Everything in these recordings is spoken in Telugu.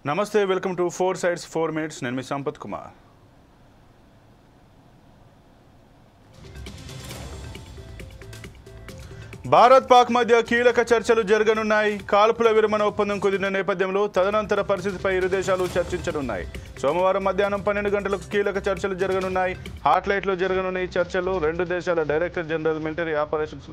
నమస్తే వెల్కమ్ టు 4 Sides 4 Minutes నేను మీ సంపత్ కుమార్. భారత్ పాక్ మధ్య కీలక చర్చలు జరగనున్నాయి. కాల్పుల విరమణ ఒప్పందం కుదిరిన నేపథ్యంలో తదనంతర పరిస్థితిపై ఇరు దేశాలు చర్చించనున్నాయి. సోమవారం మధ్యాహ్నం 12 గంటలకు కీలక చర్చలు జరగనున్నాయి. హాట్లైట్లో జరగనున్న ఈ చర్చలు రెండు దేశాల డైరెక్టర్ జనరల్ మిలిటరీ ఆపరేషన్స్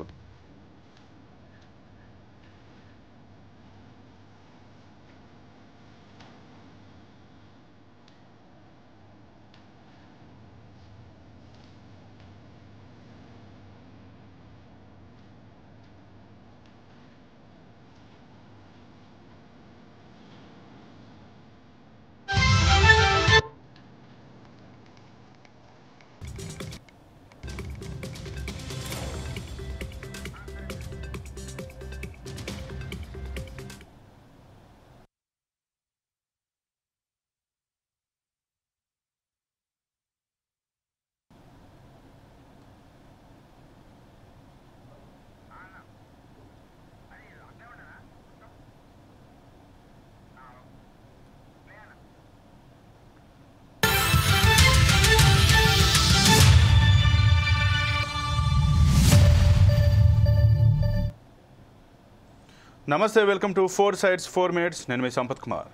నమస్తే వెల్కమ్ టు 4 Sides 4 Minutes నేను మీ సంపత్ కుమార్.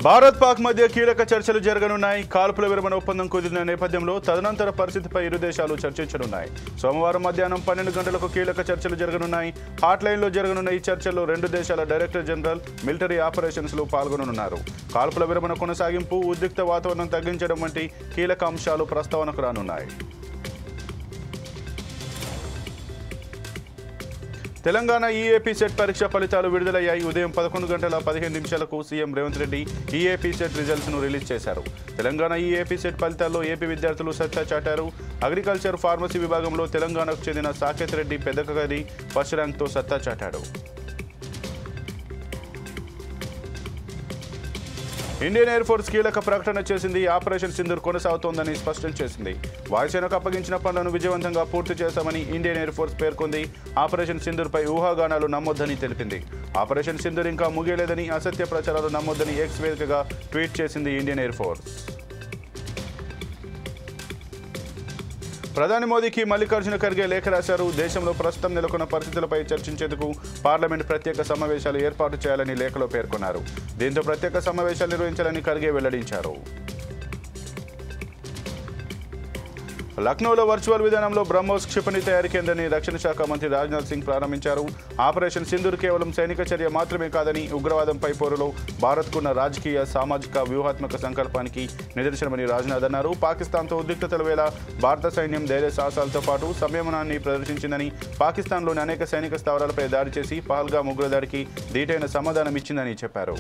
భారత్ పాక్ మధ్య కీలక చర్చలు జరగనున్నాయి. కాల్పుల విరమణ ఒప్పందం కుదిరిన నేపథ్యంలో తదనంతర పరిస్థితిపై ఇరు దేశాలు చర్చించనున్నాయి. సోమవారం మధ్యాహ్నం 12 గంటలకు కీలక చర్చలు జరగనున్నాయి. హాట్లైన్లో జరగనున్న ఈ చర్చల్లో రెండు దేశాల డైరెక్టర్ జనరల్ మిలిటరీ ఆపరేషన్స్లో పాల్గొననున్నారు. కాల్పుల విరమణ కొనసాగింపు, ఉద్రిక్త వాతావరణం తగ్గించడం వంటి కీలక అంశాలు ప్రస్తావనకు రానున్నాయి. తెలంగాణ ఈఏపీ సెట్ పరీక్ష ఫలితాలు విడుదలయ్యాయి. ఉదయం 11:15 CM Revanth Reddy EAP set రిజల్ట్స్ను రిలీజ్ చేశారు. తెలంగాణ ఈఏపీ సెట్ ఫలితాల్లో ఏపీ విద్యార్థులు సత్తా చాటారు. అగ్రికల్చర్ ఫార్మసీ విభాగంలో తెలంగాణకు చెందిన సాకేత్ రెడ్డి పెద్దకగది ఫస్ట్ ర్యాంక్తో సత్తా చాటాడు. ఇండియన్ ఎయిర్ ఫోర్స్ కీలక ప్రకటన చేసింది. ఆపరేషన్ సింధూర్ కొనసాగుతోందని స్పష్టం చేసింది. వాయుసేనకు అప్పగించిన పనులను విజయవంతంగా పూర్తి చేశామని ఇండియన్ ఎయిర్ ఫోర్స్ పేర్కొంది. ఆపరేషన్ సింధూర్పై ఊహాగానాలు నమ్మొద్దని తెలిపింది. ఆపరేషన్ సింధూర్ ఇంకా ముగియలేదని, అసత్య ప్రచారాలు నమ్మొద్దని ఎక్స్ వేదికగా ట్వీట్ చేసింది ఇండియన్ ఎయిర్ ఫోర్స్. ప్రధాని మోదీకి మల్లికార్జున ఖర్గే లేఖ రాశారు. దేశంలో ప్రస్తుతం నెలకొన్న పరిస్థితులపై చర్చించేందుకు పార్లమెంట్ ప్రత్యేక సమావేశాలు ఏర్పాటు చేయాలని లేఖలో పేర్కొన్నారు. దీంతో ప్రత్యేక సమావేశాలు నిర్వహించాలని ఖర్గే వెల్లడించారు. లక్నోలో వర్చువల్ విధానంలో బ్రహ్మోస్ క్షిపణి తయారీ కేంద్రాన్ని రక్షణ శాఖ మంత్రి రాజ్నాథ్ సింగ్ ప్రారంభించారు. ఆపరేషన్ సింధూర్ కేవలం సైనిక చర్య మాత్రమే కాదని, ఉగ్రవాదంపై పోరులో భారత్కున్న రాజకీయ, సామాజిక, వ్యూహాత్మక సంకల్పానికి నిదర్శనమని రాజ్నాథ్ అన్నారు. పాకిస్తాన్తో ఉద్రిక్తతల వేళ భారత సైన్యం ధైర్య సాహసాలతో పాటు సంయమనాన్ని ప్రదర్శించిందని, పాకిస్తాన్లోని అనేక సైనిక స్థావరాలపై దాడి చేసి పహల్గామ్ ఉగ్రదాడికి ధీటైన సమాధానం ఇచ్చిందని చెప్పారు.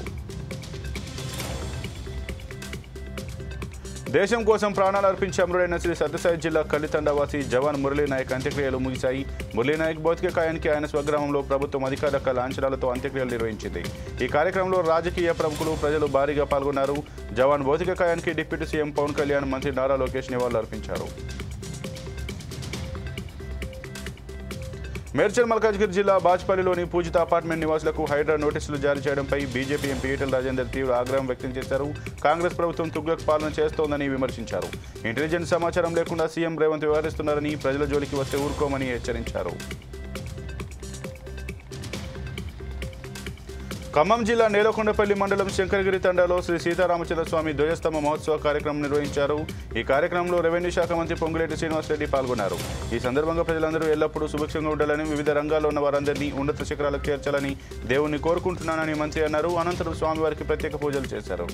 దేశం కోసం ప్రాణాలు అర్పించి అమరుడైన శ్రీ సత్యసాయి జిల్లా కలితండవాసి జవాన్ మురళీనాయక్ అంత్యక్రియలు ముగిశాయి. మురళీనాయక్ భౌతిక కాయానికి ఆయన స్వగ్రామంలో ప్రభుత్వం అధికారిక లాంఛనాలతో అంత్యక్రియలు నిర్వహించింది. ఈ కార్యక్రమంలో రాజకీయ ప్రముఖులు, ప్రజలు భారీగా పాల్గొన్నారు. జవాన్ భౌతిక కాయానికి డిప్యూటీ సీఎం పవన్ కళ్యాణ్, మంత్రి నారా లోకేష్ నివాళులు అర్పించారు. మేడ్చల్ మల్కాజ్గిరి జిల్లా బాచ్పల్లిలోని పూజిత అపార్ట్మెంట్ నివాసులకు హైడ్రా నోటీసులు జారీ చేయడంపై బీజేపీ ఎంపీ ఈటెల రాజేందర్ తీవ్ర ఆగ్రహం వ్యక్తం చేశారు. కాంగ్రెస్ ప్రభుత్వం తుగ్లక్ పాలన చేస్తోందని విమర్శించారు. ఇంటెలిజెన్స్ సమాచారం లేకుండా సీఎం రేవంత్ వ్యవహరిస్తున్నారని, ప్రజల జోలికి వస్తే ఊరుకోమని హెచ్చరించారు. ఖమ్మం జిల్లా నేలకొండపల్లి మండలం శంకరగిరి తండాలో శ్రీ సీతారామచంద్ర స్వామి ధ్వజస్తంభ మహోత్సవ కార్యక్రమం నిర్వహించారు. ఈ కార్యక్రమంలో రెవెన్యూ శాఖ మంత్రి పొంగులేటి శ్రీనివాసరెడ్డి పాల్గొన్నారు. ఈ సందర్భంగా ప్రజలందరూ ఎల్లప్పుడూ సుభిక్షంగా ఉండాలని, వివిధ రంగాల్లో ఉన్న వారందరినీ ఉన్నత శిఖరాలకు చేర్చాలని దేవుణ్ణి కోరుకుంటున్నానని మంత్రి అన్నారు. అనంతరం స్వామివారికి ప్రత్యేక పూజలు చేశారు.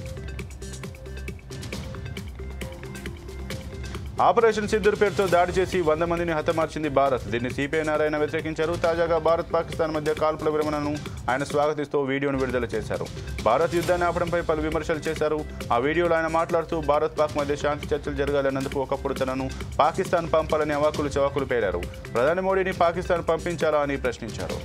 ఆపరేషన్ సింధూర్ పేరుతో దాడి చేసి 100 మందిని హతమార్చింది భారత్. దీన్ని సిపిఐ నారాయణ వ్యతిరేకించారు. తాజాగా భారత్ పాకిస్తాన్ మధ్య కాల్పుల విరమణను ఆయన స్వాగతిస్తూ వీడియోను విడుదల చేశారు. భారత్ యుద్ధాన్ని ఆపడంపై పలు విమర్శలు చేశారు. ఆ వీడియోలో ఆయన మాట్లాడుతూ భారత్ పాక్ మధ్య శాంతి చర్చలు జరగాలన్నందుకు ఒకప్పుడు తనను పాకిస్తాన్ పంపాలని అవాకులు చవాకులు పేరారు. ప్రధాని మోడీని పాకిస్తాన్ పంపించాలా అని ప్రశ్నించారు.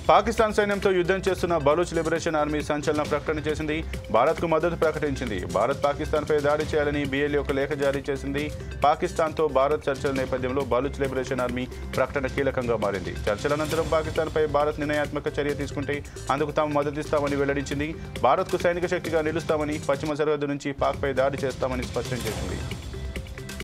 పాకిస్తాన్ సైన్యంతో యుద్ధం చేస్తున్న బలూచ్ లిబరేషన్ ఆర్మీ సంచలన ప్రకటన చేసింది. భారత్కు మద్దతు ప్రకటించింది. భారత్ పాకిస్తాన్పై దాడి చేయాలని BLA ఒక లేఖ జారీ చేసింది. పాకిస్తాన్తో భారత్ చర్చల నేపథ్యంలో బలూచ్ లిబరేషన్ ఆర్మీ ప్రకటన కీలకంగా మారింది. చర్చల అనంతరం పాకిస్తాన్పై భారత్ నిర్ణయాత్మక చర్య తీసుకుంటే అందుకు తాము మద్దతిస్తామని వెల్లడించింది. భారత్కు సైనిక శక్తిగా నిలుస్తామని, పశ్చిమ సరిహద్దు నుంచి పాక్పై దాడి చేస్తామని స్పష్టం చేసింది.